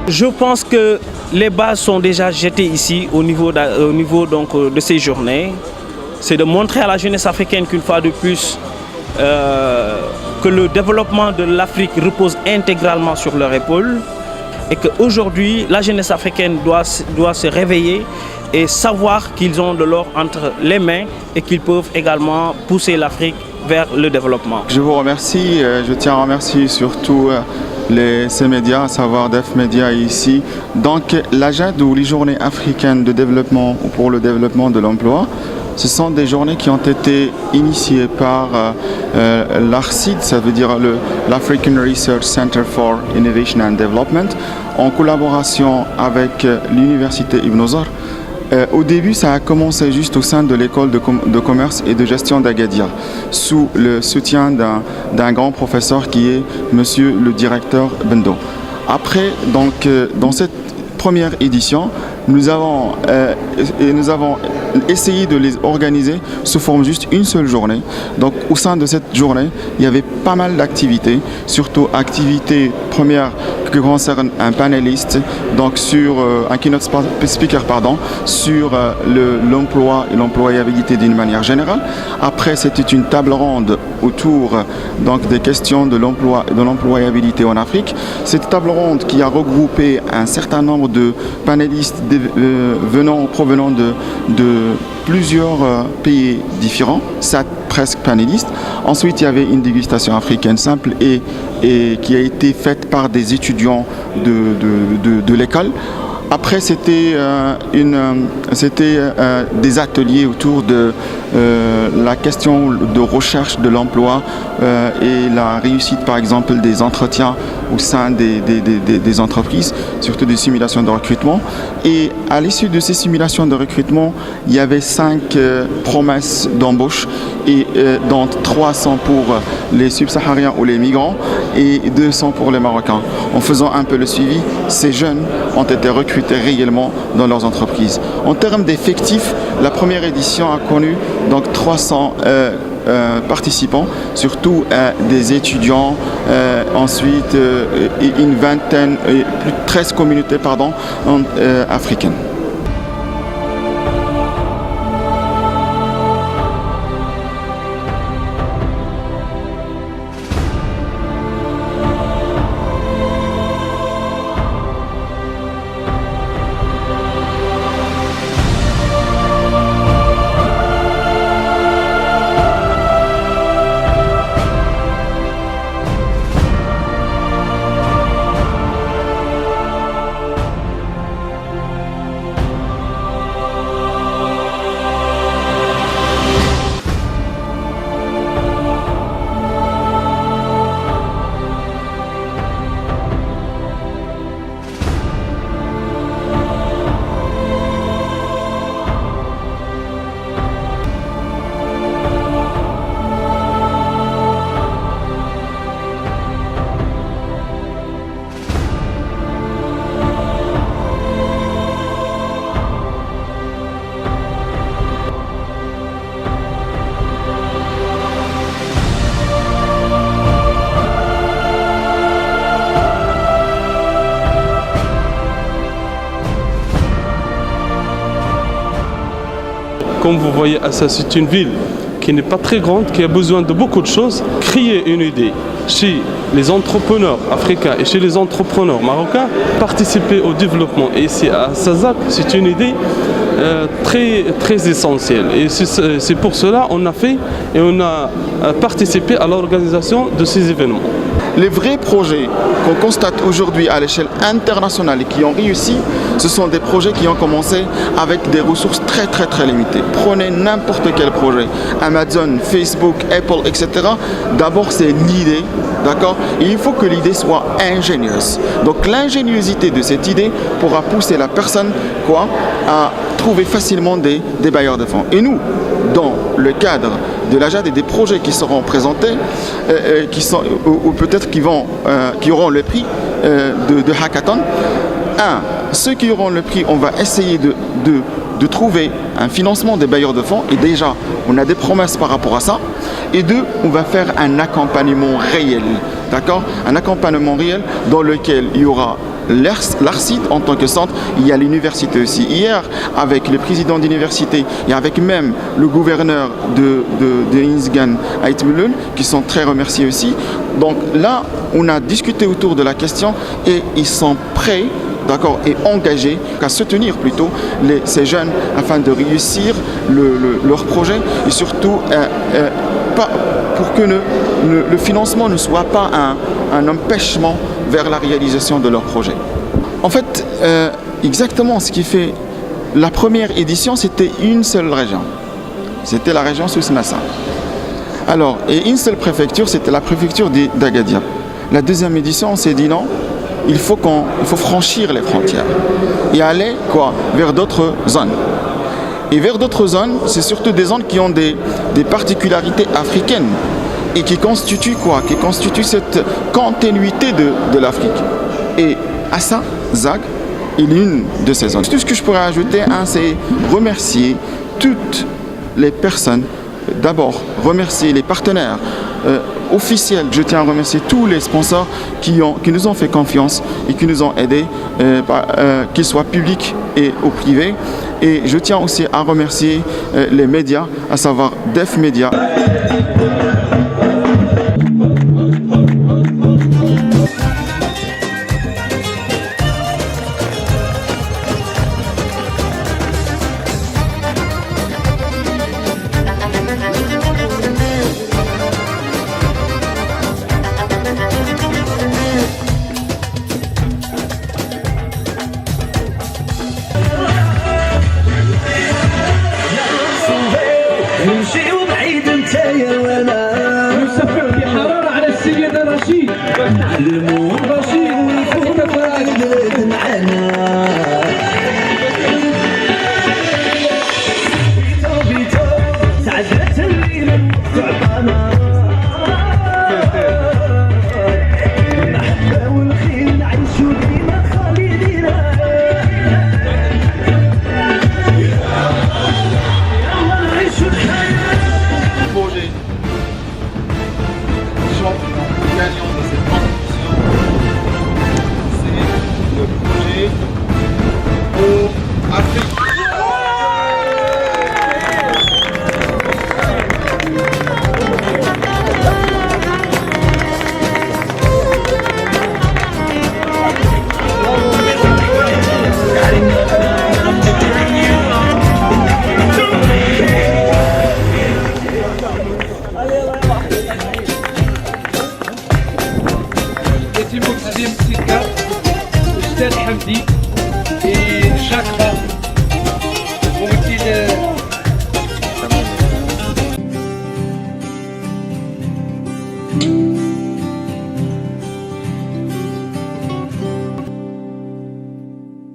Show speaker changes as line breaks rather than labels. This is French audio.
Je pense que les bases sont déjà jetées ici au niveau de ces journées. C'est de montrer à la jeunesse africaine qu'une fois de plus, que le développement de l'Afrique repose intégralement sur leurs épaules et qu'aujourd'hui, la jeunesse africaine doit se réveiller et savoir qu'ils ont de l'or entre les mains et qu'ils peuvent également pousser l'Afrique vers le développement.
Je vous remercie, je tiens à remercier surtout ces médias, à savoir Def Media ici. Donc l'AJAD ou les journées africaines de développement ou pour le développement de l'emploi, ce sont des journées qui ont été initiées par l'ARCID, ça veut dire l'African Research Center for Innovation and Development, en collaboration avec l'Université Ibn Zar. Au début, ça a commencé juste au sein de l'école de commerce et de gestion d'Agadir, sous le soutien d'un grand professeur qui est monsieur le directeur Bendo. Après, donc, dans cette première édition, nous avons essayé de les organiser sous forme juste une seule journée. Donc au sein de cette journée, il y avait pas mal d'activités, surtout activité première qui concerne un panéliste, donc sur un keynote speaker sur l'emploi et l'employabilité d'une manière générale. Après, c'était une table ronde autour donc des questions de l'emploi et de l'employabilité en Afrique. Cette table ronde qui a regroupé un certain nombre de panélistes provenant de plusieurs pays différents, 7 presque panélistes. Ensuite, il y avait une dégustation africaine simple et qui a été faite par des étudiants de l'école. Après, c'était des ateliers autour de la question de recherche de l'emploi et la réussite, par exemple, des entretiens au sein des entreprises, surtout des simulations de recrutement. Et à l'issue de ces simulations de recrutement, il y avait 5 promesses d'embauche, et dont 300 pour les subsahariens ou les migrants et 200 pour les Marocains. En faisant un peu le suivi, ces jeunes ont été recrutés réellement dans leurs entreprises. En termes d'effectifs, la première édition a connu donc 300 participants, surtout des étudiants, ensuite une vingtaine, plus de 13 communautés africaines.
Comme vous voyez, c'est une ville qui n'est pas très grande, qui a besoin de beaucoup de choses. Créer une idée chez les entrepreneurs africains et chez les entrepreneurs marocains, participer au développement ici à Sazac, c'est une idée très essentielle. Et c'est pour cela qu'on a fait et on a participé à l'organisation de ces événements.
Les vrais projets qu'on constate aujourd'hui à l'échelle internationale et qui ont réussi, ce sont des projets qui ont commencé avec des ressources très limitées. Prenez n'importe quel projet, Amazon, Facebook, Apple, etc. D'abord, c'est l'idée, d'accord? Il faut que l'idée soit ingénieuse. Donc l'ingéniosité de cette idée pourra pousser la personne à trouver facilement des bailleurs de fonds. Et nous, dans le cadre de l'AJAD et des projets qui seront présentés, ou peut-être qui auront le prix de Hackathon. Ceux qui auront le prix, on va essayer de trouver un financement des bailleurs de fonds. Et déjà, on a des promesses par rapport à ça. Et 2, on va faire un accompagnement réel. D'accord ? Un accompagnement réel dans lequel il y aura l'ARCID en tant que centre, il y a l'université aussi. Hier, avec le président d'université et avec même le gouverneur de Insgan, Aïtbulul, qui sont très remerciés aussi. Donc là, on a discuté autour de la question et ils sont prêts, d'accord, et engagés à soutenir plutôt ces jeunes afin de réussir leur projet et surtout pour que le financement ne soit pas un empêchement vers la réalisation de leur projet. En fait, exactement ce qui fait la première édition, c'était une seule région. C'était la région Souss-Massa. Alors, et une seule préfecture, c'était la préfecture d'Agadir. La deuxième édition, on s'est dit non, il faut franchir les frontières et aller vers d'autres zones. Et vers d'autres zones, c'est surtout des zones qui ont des particularités africaines et qui constituent cette continuité de l'Afrique. Et à ça, Zag, il est une de ces zones. Tout ce que je pourrais ajouter, c'est remercier toutes les personnes. D'abord, remercier les partenaires officiels. Je tiens à remercier tous les sponsors qui nous ont fait confiance et qui nous ont aidés, qu'ils soient publics et au privé. Et je tiens aussi à remercier les médias, à savoir Def Media.
نمشي وبعيد انت يا وانا نسافر بحرارة على السيد رشيد